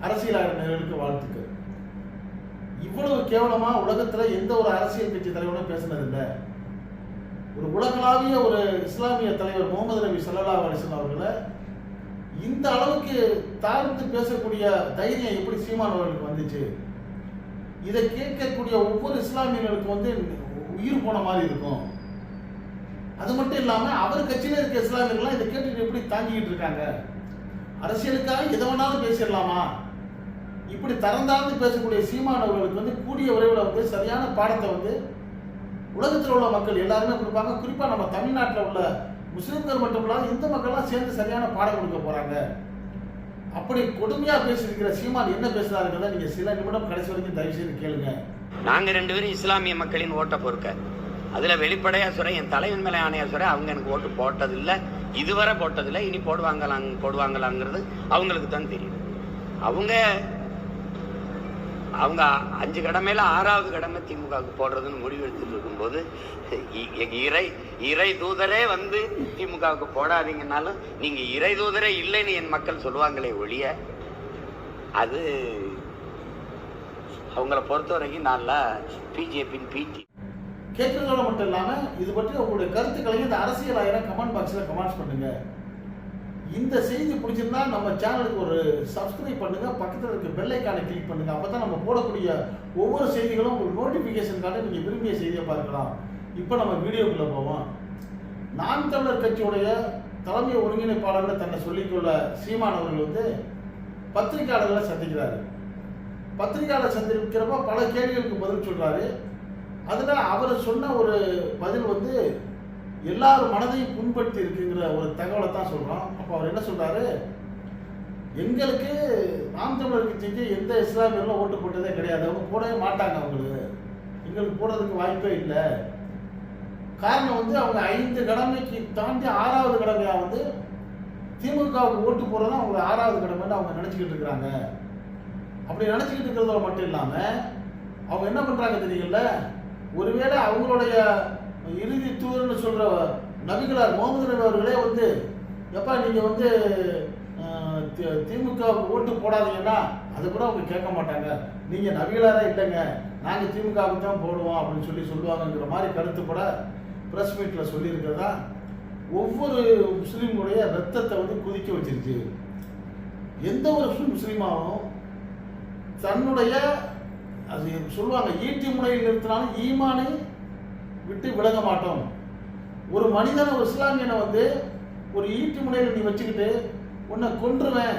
அரசியலாளர்களுக்கு வாழ்த்துக்கள். இவ்வளவு கேவலமா உலகத்துல எந்த ஒரு அரசியல் கட்சி தலைவரும் பேசினதில்லை. ஒரு உலகளாவிய ஒரு இஸ்லாமிய தலைவர் முகமது நபி ஸல்லல்லாஹு அலைஹி வஸல்லம் அவர்களை இந்த அளவுக்கு தாழ்ந்து பேசக்கூடிய தைரியம் எப்படி சீமான் அவர்களுக்கு வந்துச்சு? இதை கேட்கக்கூடிய ஒவ்வொரு இஸ்லாமியர்களுக்கும் உயிர் போன மாதிரி இருக்கும். அது மட்டும் இல்லாம அவர் கட்சியில இருக்க இஸ்லாமியர்கள்லாம் இதை கேட்டுட்டு எப்படி தாங்கிட்டு இருக்காங்க? அரசியலுக்காக எதை வேணாலும் பேசிடலாமா? இப்படி தரந்தாழ்ந்து பேசக்கூடிய சீமான் அவர்களுக்கு கூடிய விரைவில் சரியான பாடத்தை உலகத்தில் உள்ள மக்கள் எல்லாருமே கொடுப்பாங்க. குறிப்பா நம்ம தமிழ்நாட்டில் உள்ள முஸ்லிம்கள் மட்டும் இல்லாமல் இந்து மக்கள்லாம் சேர்ந்து சரியான பாடம் கொடுக்க போறாங்க. அப்படி கொடுமையா பேசியிருக்கிற சீமான் என்ன பேசுறாருங்கிறத நீங்க சில நிமிடம் கடைசி வரைக்கும் தயவு செய்து கேளுங்க. நாங்க 2 பேரும் இஸ்லாமிய மக்களின் ஓட்ட பொறுக்க அதுல வெளிப்படையா சொல்ற, என் தலைவன் மேல ஆணையா சொல்ற, அவங்க எனக்கு ஓட்டு போட்டதில்லை, இதுவரை போட்டதில்லை, இனி போடுவாங்களாங்கிறது அவங்களுக்கு தான் தெரியும். அவங்க 5 கடமையில 6வது கடமை திமுகவுக்கு போடுறதுன்னு முடிவு எடுத்துட்டு இருக்கும்போது இறை தூதரே திமுகவுக்கு போடாதீங்கன்னாலும் நீங்க இறை தூதரே இல்லைன்னு என் மக்கள் சொல்லுவாங்களே ஒழிய, அது அவங்கள பொறுத்த வரைக்கும் நல்லா பிஜேபியின் பிடி கேட்கறதோட மட்டும் இல்லாம இது பற்றி உங்களுடைய கருத்துக்களையும் இந்த அரசியலாயிரம் கமெண்ட் பாக்ஸ்ல கமெண்ட்ஸ் பண்ணுங்க. இந்த செய்தி பிடிச்சிருந்தா நம்ம சேனலுக்கு ஒரு சப்ஸ்கிரைப் பண்ணுங்க, பக்கத்தில் இருக்க பெல் ஐகானை கிளிக் பண்ணுங்க. அப்பதான் நம்ம போடக்கூடிய ஒவ்வொரு செய்திகளும் உங்களுக்கு நோட்டிபிகேஷனுக்காக நீங்க விரும்பிய செய்தியை பார்க்கலாம். இப்போ நம்ம வீடியோக்குள்ள போவோம். நாம் தமிழர் கட்சியுடைய தலைமை ஒருங்கிணைப்பாளர்கள் தன்னை சொல்லிக்கொள்ள சீமான் அவர்கள் பத்திரிகையாளர்களை சந்திக்கிறாரு. பத்திரிகையாளர் சந்திக்கிறப்ப பல கேள்விகளுக்கு பதில் சொல்றாரு. அதுல அவர் சொன்ன ஒரு பதில் எல்லாரும் மனதையும் புண்படுத்தி இருக்குங்கிற ஒரு தகவலை தான் சொல்றோம். அப்போ அவர் என்ன சொல்றாரு, எங்களுக்கு நாம் தமிழர் கட்சிக்கு எந்த இஸ்லாமியர்களும் ஓட்டு போட்டதே கிடையாது, அவங்க போடவே மாட்டாங்க, அவங்களுக்கு எங்களுக்கு போடுறதுக்கு வாய்ப்பே இல்லை. காரணம் அவங்க 5 கடமைக்கு தாண்டி 6வது கடமையா திமுகவுக்கு ஓட்டு போடுறது அவங்க 6வது கடமைன்னு அவங்க நினைச்சுக்கிட்டு இருக்கிறாங்க. அப்படி நினைச்சுக்கிட்டு இருக்கிறதோட மட்டும் இல்லாம அவங்க என்ன பண்றாங்க தெரியல, ஒருவேளை அவங்களுடைய இறுதி தூர்னு சொல்ற நபிகளார் முகமது நபி அவர்களே எப்பா நீங்க திமுக ஓட்டு போடாதீங்கன்னா அது கூட அவங்க கேட்க மாட்டாங்க, நீங்க நபிகளாரே இல்லைங்க, நாங்க திமுகவுக்கு தான் போடுவோம் அப்படின்னு சொல்லுவாங்கங்கிற மாதிரி கருத்து கூட பிரஸ் மீட்ல சொல்லி இருக்கிறதா ஒவ்வொரு முஸ்லீமுடைய ரத்தத்தை குதிக்க வச்சிருச்சு. எந்த ஒரு முஸ்லீமாவும் தன்னுடைய அது சொல்லுவாங்க ஈட்டி முனையில் நிறுத்தினாலும் ஈமானை விட்டு விலக மாட்டோம். ஒரு மனிதனை ஒரு இஸ்லாமியனை ஒரு ஈட்டி முனையில் நீ வச்சுக்கிட்டு உன்னை கொன்றுவேன்,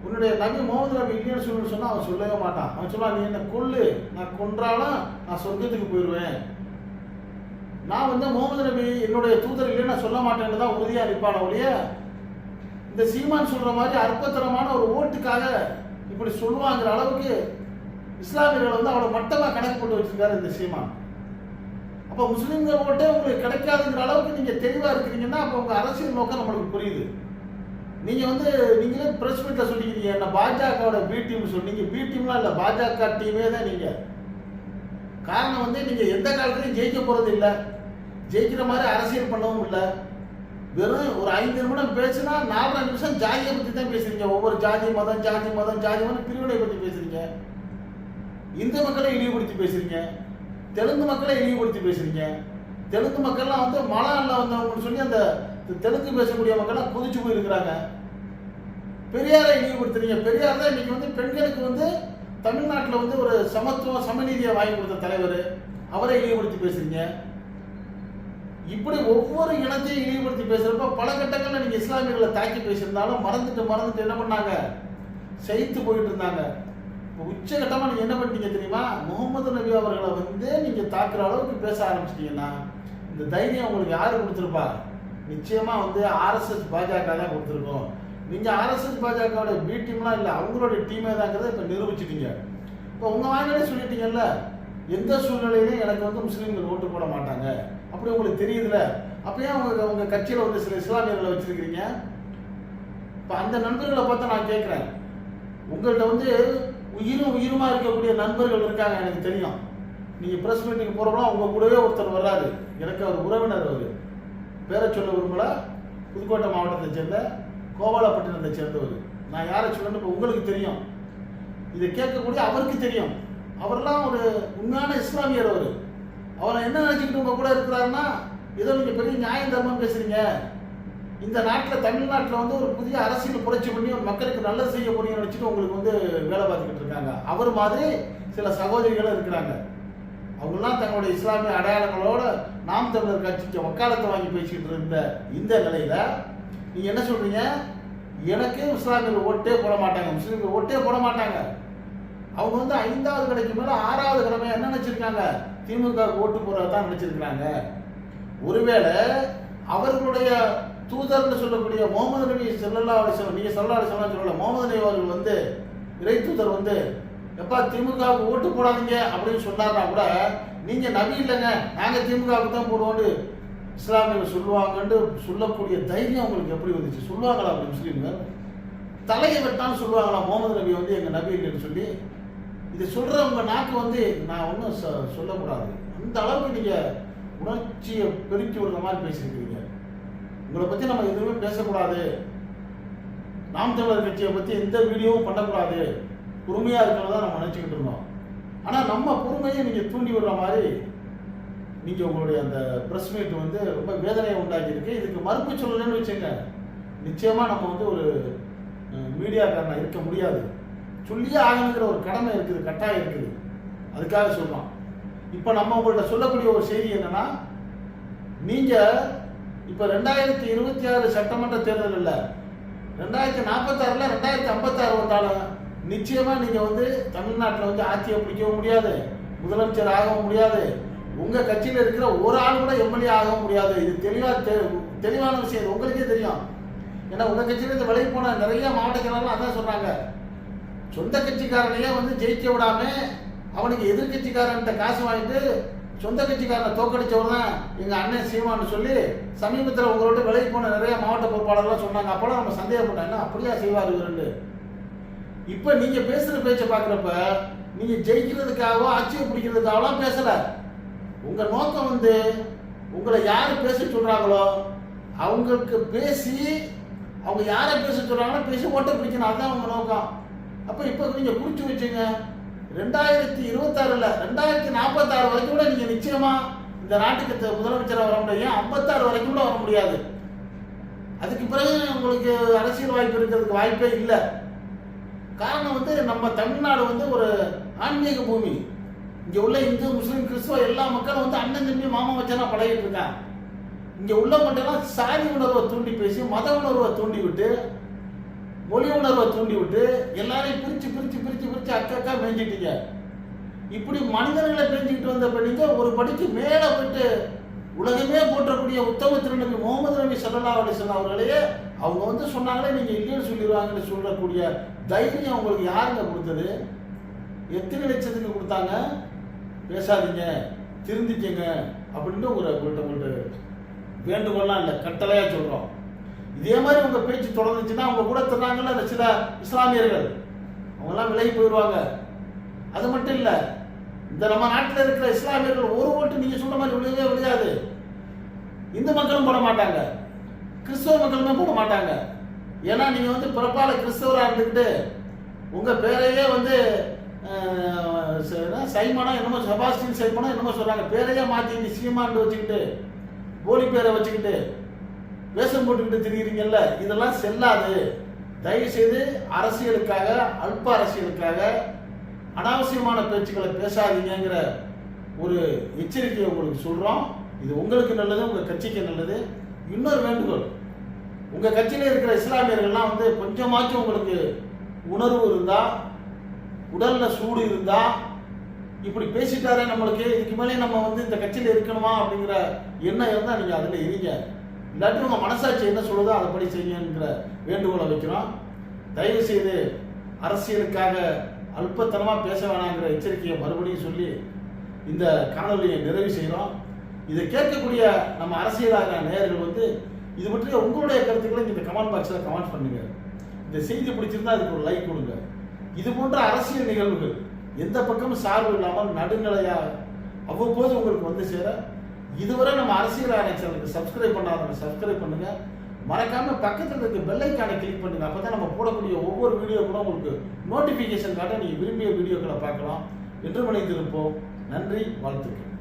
உன்னுடைய நபி முகமது நபி இல்லைன்னு சொன்னா அவன் சொல்லவே மாட்டான். அவன் சொல்லுவான், நீ என்ன கொல்லு, நான் கொன்றாலும் நான் சொர்க்கத்துக்கு போயிடுவேன், நான் முகமது நபி என்னுடைய தூதர் இல்லைன்னு நான் சொல்ல மாட்டேன்னு தான் உறுதியா இருப்பான ஒழிய இந்த சீமான் சொல்ற மாதிரி அற்பத்தரமான ஒரு ஓட்டுக்காக இப்படி சொல்லுவாங்கிற அளவுக்கு இஸ்லாமியர்கள் அவளை மட்டமா கணக்கு போட்டு வச்சிருக்காரு இந்த சீமான். அப்ப முஸ்லிம்கள் ஓட்டே உங்களுக்கு கிடைக்காதுங்கிற அளவுக்கு நீங்க தெளிவா இருக்கிறீங்கன்னா அப்ப உங்க அரசியல் நோக்கம் நம்மளுக்கு புரியுது. நீங்க நீங்களே பிரஸ் மீட்ல சொல்லிக்கிறீங்க என்ன பாஜகவோட பி டீம் சொன்னீங்க. பி டீம்லாம் இல்ல, பாஜக டீமே தான் நீங்க. காரணம் நீங்க எந்த காலத்திலையும் ஜெயிக்க போறது இல்லை, ஜெயிக்கிற மாதிரி அரசியல் பண்ணவும் இல்லை. வெறும் ஒரு 5 நிமிடம் பேசுனா 4 நிமிஷம் ஜாதியை பத்தி தான் பேசுறீங்க. ஒவ்வொரு ஜாதி மதம் பிரிவினை பத்தி பேசுறீங்க, இந்து மக்களை இழிவுபடுத்தி பேசுறீங்க, தெலுங்கு மக்களை இழிவுபடுத்தி பேசுறீங்க. தெலுங்கு மக்கள்லாம் மலையாள வந்தவங்க சொல்லி அந்த தெலுங்கு பேசக்கூடிய மக்கள்லாம் குதிச்சு போயிருக்கிறாங்க. பெரியாரை இழிவுபடுத்துறீங்க. பெரியார் தான் இன்னைக்கு பெண்களுக்கு தமிழ்நாட்டில் ஒரு சமத்துவம் சமநீதியை வாங்கி கொடுத்த தலைவர், அவரை இழிவுபடுத்தி பேசுறீங்க. இப்படி ஒவ்வொரு இனத்தையும் இழிவுபடுத்தி பேசுறப்ப பல கட்டங்களில் நீங்க இஸ்லாமியர்களை தாக்கி பேசியிருந்தாலும் மறந்துட்டு என்ன பண்ணாங்க, சைத்து போயிட்டு இருந்தாங்க. உச்சகட்டமா நீங்க என்ன பண்ணிட்டீங்க தெரியுமா, முகமது நபி அவர்களை நீங்க தாக்குற அளவுக்கு பேச ஆரம்பிச்சிட்டீங்கன்னா இந்த தைரியம் உங்களுக்கு யாரு கொடுத்துருப்பா? நிச்சயமா ஆர்எஸ்எஸ் பாஜக தான் கொடுத்துருக்கோம். நீங்க ஆர்எஸ்எஸ் பாஜகவோட பி டீம்லாம் இல்லை, அவங்களோட டீமே தாங்கிறத இப்ப நிரூபிச்சிட்டீங்க. இப்போ உங்க வாயிலே சொல்லிட்டீங்கல்ல, எந்த சூழ்நிலையிலும் எனக்கு முஸ்லீம்கள் ஓட்டு போட மாட்டாங்க அப்படி உங்களுக்கு தெரியுதுல. அப்பயே உங்க கட்சியில சில இஸ்லாமியர்களை வச்சிருக்கிறீங்க. இப்ப அந்த நண்பர்களை பார்த்து நான் கேட்கிறேன், உங்கள்கிட்ட உயிருமா இருக்கக்கூடிய நண்பர்கள் இருக்காங்க, எனக்கு தெரியும். நீங்க பிரஸ் மீட்டிங் போறப்பலாம் உங்க கூடவே ஒருத்தர் வர்றாரு, எனக்கு அவர் உறவினர், அவரு பேரை சொல்ல விரும்பல, புதுக்கோட்டை மாவட்டத்தை சேர்ந்த கோபாலப்பட்டினத்தை சேர்ந்தவர். நான் யாரை சொல்லணும் இப்போ உங்களுக்கு தெரியும். இதை கேட்கக்கூடிய அவருக்கு தெரியும். அவரெல்லாம் ஒரு உண்மையான இஸ்லாமியர். அவரை என்ன நினைச்சுக்கிட்டு உங்க கூட இருக்கிறாருன்னா, ஏதோ நீங்க பெரிய நியாயம் தர்மம் பேசுறீங்க, இந்த நாட்டில் தமிழ்நாட்டில் வந்து ஒரு புதிய அரசியல் புரட்சி பண்ணி மக்களுக்கு நல்லது செய்ய போறீங்கன்னு நினைச்சிட்டு உங்களுக்கு வந்து வேலை பார்த்துக்கிட்டு இருக்காங்க. அவர் மாதிரி சில சகோதரிகளும் இருக்கிறாங்க. அவங்கெல்லாம் தங்களுடைய இஸ்லாமிய அடையாளங்களோட நாம் தமிழர் கட்சிக்கு வக்காலத்தை வாங்கி பேசிக்கிட்டு இருந்த இந்த நிலையில நீங்க என்ன சொல்றீங்க? எனக்கு இஸ்லாமியர்கள் ஓட்டே போட மாட்டாங்க, முஸ்லீம்கள் ஓட்டே போட மாட்டாங்க. அவங்க வந்து 5வது கடைக்கு மேல 6வது கடமை என்ன நினைச்சிருக்காங்க? திமுக ஓட்டு போறதான் நினைச்சிருக்கிறாங்க. ஒருவேளை அவர்களுடைய தூதர்னு சொல்லக்கூடிய முகமது நபி ஸல்லல்லாஹு அலைஹி வஸல்லம், நீங்க ஸல்லல்லாஹு அலைஹி வஸல்லம் சொல்லல, முகமது நபி அவர்கள் வந்து இறை தூதர் வந்து எப்பா திமுகவுக்கு ஓட்டு போடாதீங்க அப்படின்னு சொன்னார்னா கூட நீங்க நபி இல்லைங்க, நாங்க திமுகவுக்கு தான் போடுவோம்னு இஸ்லாமியர்கள் சொல்லுவாங்கன்னு சொல்லக்கூடிய தைரியம் உங்களுக்கு எப்படி வந்துச்சு? சொல்லுவாங்களா அப்படி முஸ்லீம்கள்? தலையை வெட்டான்னு சொல்லுவாங்களா முகமது நபி வந்து எங்க நபி இல்லைன்னு சொல்லி? இதை சொல்றவங்க நாக்கு வந்து நான் ஒன்றும் சொல்லக்கூடாது. அந்த அளவுக்கு நீங்க உணர்ச்சியை பெருக்கி விடுற மாதிரி பேசியிருக்கிறீங்க. உங்களை பத்தி நம்ம எதுவுமே பேசக்கூடாது, நாம் தமிழர் கட்சியை பத்தி எந்த வீடியோவும் பண்ணக்கூடாது, பொறுமையா இருக்கிறதா நம்ம நினைச்சுக்கிட்டு இருந்தோம். ஆனா நம்ம பொறுமையை நீங்க தூண்டி விடுற மாதிரி நீங்க உங்களுடைய அந்த பிரஸ் மீட் வந்து ரொம்ப வேதனையை உண்டாக்கி இருக்கு. இதுக்கு மறுப்பு சொல்லலன்னு வச்சுங்க, நிச்சயமா நம்ம வந்து ஒரு மீடியாக்காரனா இருக்க முடியாது. சொல்லியே ஆகணுங்கிற ஒரு கடமை இருக்குது, கட்டாயம் இருக்குது. அதுக்காக சொல்றோம். இப்ப நம்ம உங்கள்ட்ட சொல்லக்கூடிய ஒரு செய்தி என்னன்னா, நீங்க இப்ப 2026 சட்டமன்ற தேர்தல் இல்ல, 2046ல 2056 வந்தாலும் நிச்சயமா நீங்க வந்து தமிழ்நாட்டில் வந்து ஆட்சியை பிடிக்கவும் முடியாது, முதலமைச்சர் ஆகவும் முடியாது, உங்க கட்சியில இருக்கிற ஒரு ஆள் கூட எம்எல்ஏ ஆகவும் முடியாது. இது தெளிவான விஷயம், உங்களுக்கே தெரியும். ஏன்னா உங்க கட்சியில இருந்து விலகி போன நிறைய மாவட்ட செயலாளர்கள் அதான் சொன்னாங்க. சொந்த கட்சிக்காரனையே வந்து ஜெயிக்க விடாம அவனுக்கு எதிர்கட்சிக்காரன்ட்ட காசு வாங்கிட்டு சொந்த கட்சிக்காரனை தோக்கடிச்சவர் தான் எங்க அண்ணன் சீமான்னு சொல்லி சமீபத்தில் உங்களோட விலகி போன நிறைய மாவட்ட பொறுப்பாளர்கள் சொன்னாங்க. அப்போலாம் நம்ம சந்தேகப்பட்டோம், என்ன அப்படியா செய்வார் இவரு. இப்ப நீங்க பேசுற பேச்சை பாக்குறப்ப நீங்க ஜெயிக்கிறதுக்காகவோ ஆட்சியை பிடிக்கிறதுக்காகலாம் பேசல. உங்க நோக்கம் வந்து உங்களை யாரு பேச சொல்றாங்களோ அவங்களுக்கு பேசி, அவங்க யாரை பேச சொல்றாங்களோ பேசி ஓட்ட பிடிக்கணும், அதுதான் உங்க நோக்கம். அப்ப இப்ப நீங்க குறிச்சு வச்சுங்க, 2026ல 2046 வரைக்கும் கூட நீங்க நிச்சயமா இந்த நாட்டுக்கு முதலமைச்சராக வர முடியும். 56 வரைக்கும் கூட வர முடியாது. அதுக்கு பிறகு உங்களுக்கு அரசியல் வாய்ப்பு இருக்கிறதுக்கு வாய்ப்பே இல்லை. காரணம் வந்து நம்ம தமிழ்நாடு வந்து ஒரு ஆன்மீக பூமி. இங்க உள்ள இந்து முஸ்லீம் கிறிஸ்துவ எல்லா மக்களும் வந்து அண்ணன் தம்பி மாமா வச்சனா பழகிட்டு இருக்காங்க. இங்க உள்ள மட்டும் சாதி உணர்வை தூண்டி பேசி, மத உணர்வை தூண்டி விட்டு, மொழி உணர்வை தூண்டி விட்டு எல்லாரையும் பிரிச்சு பிரிச்சு பிரிச்சு பிரிச்சு அக்கா மேய்ஞ்சிட்டீங்க. இப்படி மனிதர்களை பேஞ்சிக்கிட்டு வந்த நீங்க ஒரு படிக்கு மேல போயிட்டு உலகமே போற்றக்கூடிய உத்தம திருநபி முகமது நபி ஸல்லல்லாஹு அலைஹி வஸல்லம் அவர்களையே அவங்க வந்து சொன்னாங்களே நீங்க இல்லைன்னு சொல்லிடுவாங்கன்னு சொல்லக்கூடிய தைரியம் உங்களுக்கு யாருங்க கொடுத்தது? எத்தனை லட்சத்துக்கு கொடுத்தாங்க? பேசாதீங்க, திருந்திக்கங்க அப்படின்னு உங்கள்கிட்ட வேண்டுகோள்லாம் இல்லை, கட்டளையா சொல்றோம். இதே மாதிரி உங்க பேச்சு தொடர்ந்துச்சுன்னா அவங்க கூட தர்றாங்கல்ல சில இஸ்லாமியர்கள், அவங்கெல்லாம் விலகி போயிடுவாங்க. அது மட்டும் இல்ல, இந்த நம்ம நாட்டில் இருக்கிற இஸ்லாமியர்கள் ஒரு ஓட்டு நீங்க சொன்ன மாதிரி விழுகவே விழுகாது. இந்து மக்களும் போட மாட்டாங்க, கிறிஸ்தவ மக்களுமே போட மாட்டாங்க. ஏன்னா நீங்க வந்து பிறப்பால கிறிஸ்தவரா இருந்துக்கிட்டு உங்க பேரையே வந்து சைமனா என்னமோ செபாஸ்டின் சைமனா என்னமோ சொல்றாங்க, பேரையே மாத்தி சீமான்னு வச்சுக்கிட்டு போலி பேரை வச்சுக்கிட்டு வேஷம் போட்டுக்கிட்டு திரிகிறீங்கல்ல, இதெல்லாம் செல்லாது. தயவு செய்து அரசியலுக்காக, அல்ப அரசியலுக்காக அனாவசியமான பேச்சுக்களை பேசாதீங்கிற ஒரு எச்சரிக்கையை உங்களுக்கு சொல்றோம். இது உங்களுக்கு நல்லது, உங்க கட்சிக்கு நல்லது. இன்னொரு வேண்டுகோள், உங்க கட்சியில இருக்கிற இஸ்லாமியர்கள்லாம் வந்து கொஞ்சமாச்சும் உங்களுக்கு உணர்வு இருந்தா, உடல்ல சூடு இருந்தா, இப்படி பேசிட்டாரே நம்மளுக்கு இதுக்கு மேலே நம்ம வந்து இந்த கட்சியில இருக்கணுமா அப்படிங்கிற எண்ணம் இருந்தா நீங்க அதுல இருங்க. இல்லாட்டி உங்க மனசாட்சி என்ன சொல்லுதோ அதை படி செய்யுங்கிற வேண்டுகோளை வைக்கிறோம். தயவு செய்து அரசியலுக்காக அல்பத்தனமா பேச வேணாங்கிற எச்சரிக்கையை மறுபடியும் சொல்லி இந்த காணொலியை நிறைவு செய்கிறோம். இதை கேட்கக்கூடிய நம்ம அரசியலாக நேயர்கள் வந்து இது பற்றிய உங்களுடைய கருத்துக்களை இந்த கமெண்ட் பாக்ஸில் கமெண்ட் பண்ணுங்க. இந்த செய்தி பிடிச்சிருந்தா அதுக்கு ஒரு லைக் கொடுங்க. இது போன்ற அரசியல் நிகழ்வுகள் எந்த பக்கமும் சார்பு இல்லாமல் நடுநிலையாக அவ்வப்போது உங்களுக்கு வந்து சேர இதுவரை நம்ம அரசியல் சேனலுக்கு சப்ஸ்கிரைப் பண்ணாதவங்க சப்ஸ்கிரைப் பண்ணுங்க. மறக்காம பக்கத்தில் இருக்க பெல் ஐக்கானை கிளிக் பண்ணுங்க. அப்பதான் நம்ம போடக்கூடிய ஒவ்வொரு வீடியோ கூட உங்களுக்கு நோட்டிபிகேஷன் காட்ட நீங்க விரும்பிய வீடியோக்களை பார்க்கலாம். என்று இணைந்திருப்போம். நன்றி, வாழ்த்துக்கள்.